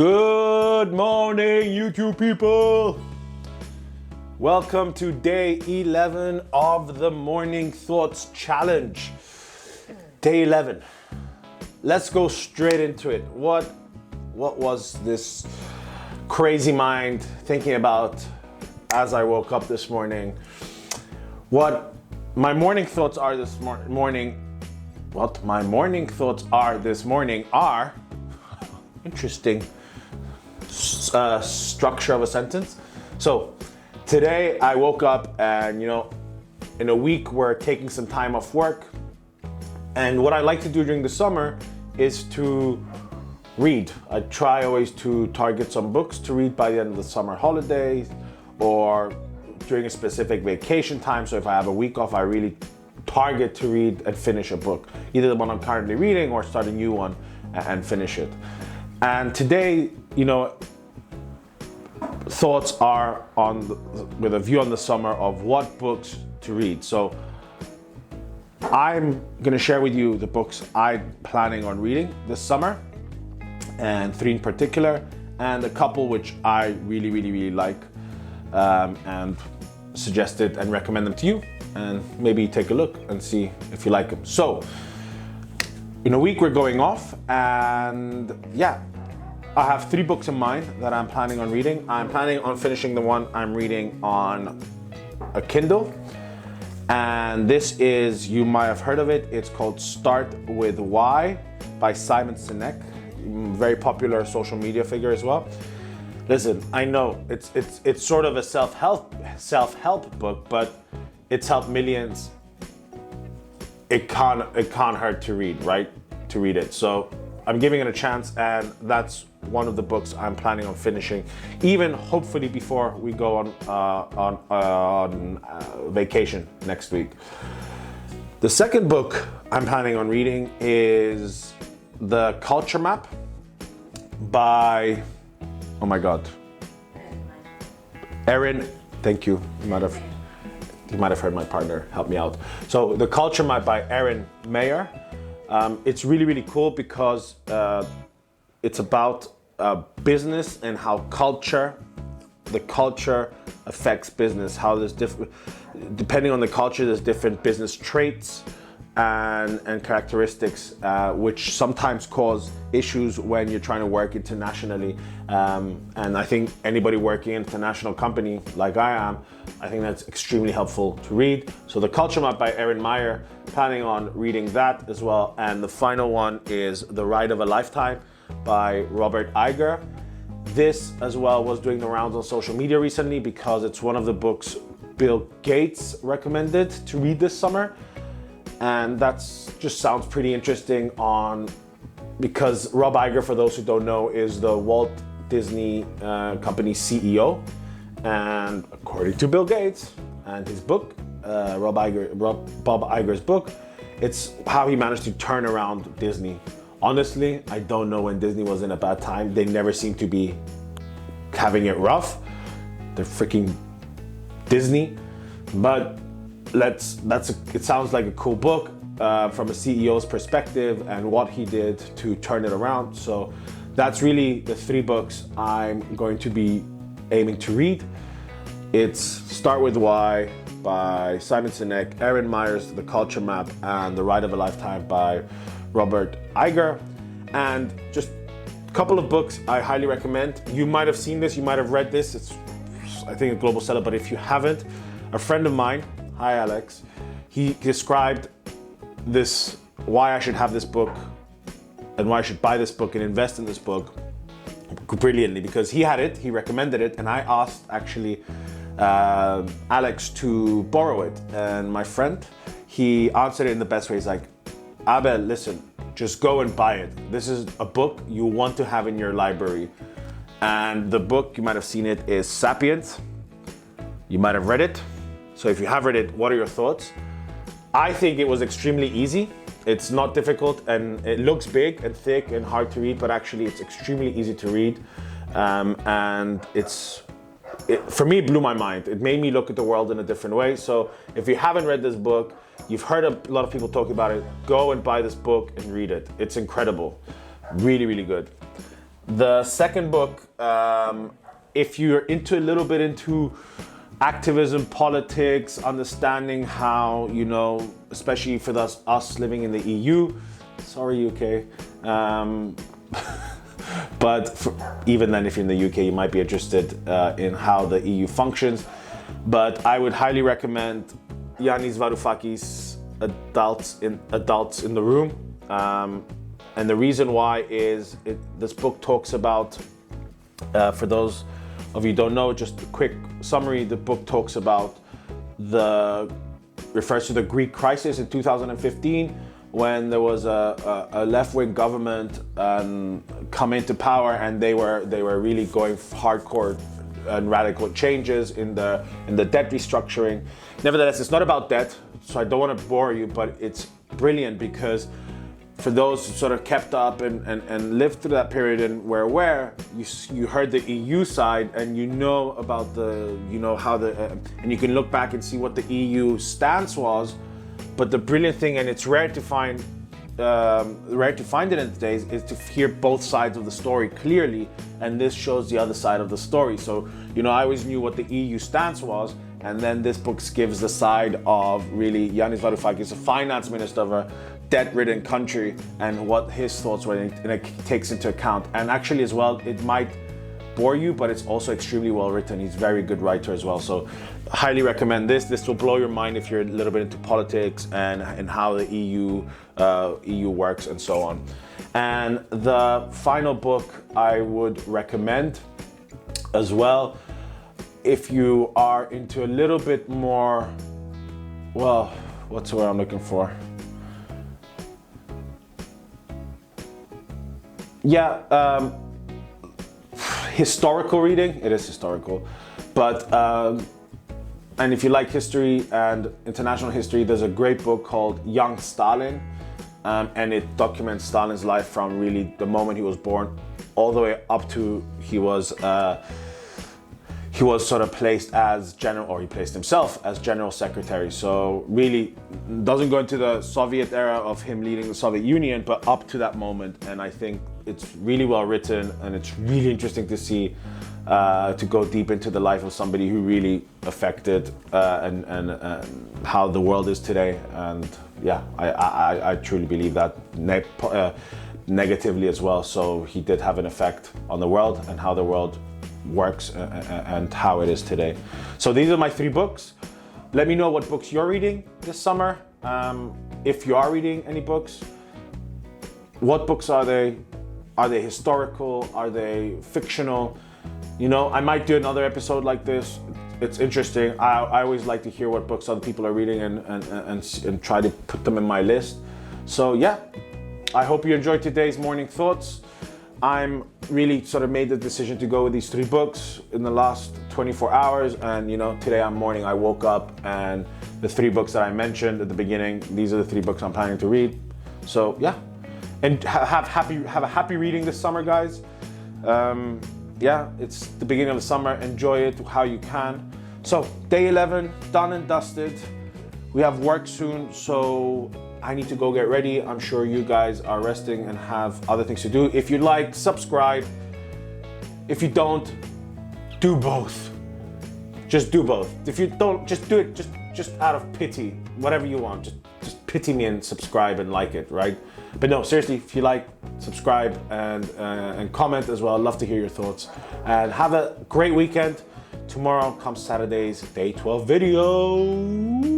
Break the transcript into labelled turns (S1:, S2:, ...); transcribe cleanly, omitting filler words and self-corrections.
S1: Good morning, YouTube people. Welcome to day 11 of the Morning Thoughts Challenge. Day 11. Let's go straight into it. What was this crazy mind thinking about as I woke up this morning? What my morning thoughts are this morning are interesting structure of a sentence. So today I woke up and in a week we're taking some time off work, and what I like to do during the summer is to read. I try always to target some books to read by the end of the summer holidays or during a specific vacation time. So if I have a week off, I really target to read and finish a book, either the one I'm currently reading or start a new one and finish it. And today, thoughts are with a view on the summer of what books to read. So I'm gonna share with you the books I'm planning on reading this summer, and 3 in particular, and a couple which I really like, and suggested and recommend them to you, and maybe take a look and see if you like them. So in a week we're going off, and I have 3 books in mind that I'm planning on reading. I'm planning on finishing the one I'm reading on a Kindle, and this is, you might have heard of it, it's called Start With Why by Simon Sinek, very popular social media figure as well. Listen, I know it's sort of a self-help book, but it's helped millions. It can't hurt to read, right? To read it. So I'm giving it a chance, and that's one of the books I'm planning on finishing, even hopefully before we go on vacation next week. The second book I'm planning on reading is The Culture Map by, oh my God, Erin. Thank you. You might have heard my partner help me out. So The Culture Map by Erin Mayer. It's really cool because it's about business and how the culture affects business. How there's depending on the culture, there's different business traits and characteristics, which sometimes cause issues when you're trying to work internationally. And I think anybody working in an international company like I am, I think that's extremely helpful to read. So The Culture Map by Erin Meyer, planning on reading that as well. And the final one is The Ride of a Lifetime by Robert Iger. This as well was doing the rounds on social media recently because it's one of the books Bill Gates recommended to read this summer. And that's just sounds pretty interesting because Rob Iger, for those who don't know, is the Walt Disney Company CEO. And according to Bill Gates and his book, Bob Iger's book, it's how he managed to turn around Disney. Honestly, I don't know when Disney was in a bad time. They never seem to be having it rough. They're freaking Disney. But it sounds like a cool book from a CEO's perspective and what he did to turn it around. So that's really the 3 books I'm going to be aiming to read. It's Start With Why by Simon Sinek, Erin Meyer's The Culture Map, and The Ride of a Lifetime by Robert Iger. And just a couple of books I highly recommend. You might have seen this, you might have read this. It's, I think, a global seller, but if you haven't, a friend of mine, hi Alex, he described this, why I should have this book and why I should buy this book and invest in this book brilliantly, because he had it, he recommended it, and I asked actually Alex to borrow it, and my friend, he answered it in the best way. He's like, Abel, listen, just go and buy it. This is a book you want to have in your library. And the book, you might have seen it, is Sapiens. You might have read it. So if you have read it, what are your thoughts? I think it was extremely easy. It's not difficult, and it looks big and thick and hard to read, but actually it's extremely easy to read. And for me, it blew my mind. It made me look at the world in a different way. So if you haven't read this book, you've heard a lot of people talk about it, go and buy this book and read it. It's incredible. Really, really good. The second book, if you're into a little bit into activism, politics, understanding how, you know, especially for us living in the EU, sorry UK, but even then, if you're in the UK, you might be interested in how the EU functions. But I would highly recommend Yanis Varoufakis' Adults in the Room. And the reason why is this book talks about, for those of you who don't know, just a quick summary, the book talks about refers to the Greek crisis in 2015, when there was a left-wing government come into power, and they were really going hardcore and radical changes in the debt restructuring. Nevertheless, it's not about debt, so I don't want to bore you, but it's brilliant because for those who sort of kept up and lived through that period and were aware, you heard the EU side, and you know about and you can look back and see what the EU stance was. But the brilliant thing, and it's rare to find it in today's, is to hear both sides of the story clearly, and this shows the other side of the story. So, you know, I always knew what the EU stance was, and then this book gives the side of really Yanis Varoufakis, a finance minister of a debt-ridden country, and what his thoughts were, and it takes into account. And actually as well, it might bore you, but it's also extremely well written. He's a very good writer as well. So highly recommend this. This will blow your mind if you're a little bit into politics and how the EU works and so on. And the final book I would recommend as well, if you are into a little bit more, well, what's the word I'm looking for? Yeah, historical reading. It is historical, but and if you like history and international history, there's a great book called Young Stalin, and it documents Stalin's life from really the moment he was born all the way up to he was sort of placed as general, or he placed himself as general secretary. So really doesn't go into the Soviet era of him leading the Soviet Union, but up to that moment. And I think it's really well written, and it's really interesting to see, to go deep into the life of somebody who really affected and how the world is today. And yeah, I truly believe that negatively as well. So he did have an effect on the world and how the world works and how it is today. So these are my 3 books. Let me know what books you're reading this summer. If you are reading any books, what books are they? Are they historical? Are they fictional? You know, I might do another episode like this. It's interesting. I always like to hear what books other people are reading and try to put them in my list. So yeah, I hope you enjoyed today's morning thoughts. I'm really sort of made the decision to go with these 3 books in the last 24 hours. And you know, today morning I woke up and the 3 books that I mentioned at the beginning, these are the 3 books I'm planning to read. So yeah, and have a happy reading this summer, guys. Yeah, it's the beginning of the summer. Enjoy it how you can. So day 11, done and dusted. We have work soon, so I need to go get ready. I'm sure you guys are resting and have other things to do. If you like, subscribe. If you don't, do both. Just do both. If you don't, just do it just out of pity, whatever you want. Just pity me and subscribe and like it, right? But no, seriously, if you like, subscribe and comment as well. I'd love to hear your thoughts. And have a great weekend. Tomorrow comes Saturday's Day 12 video.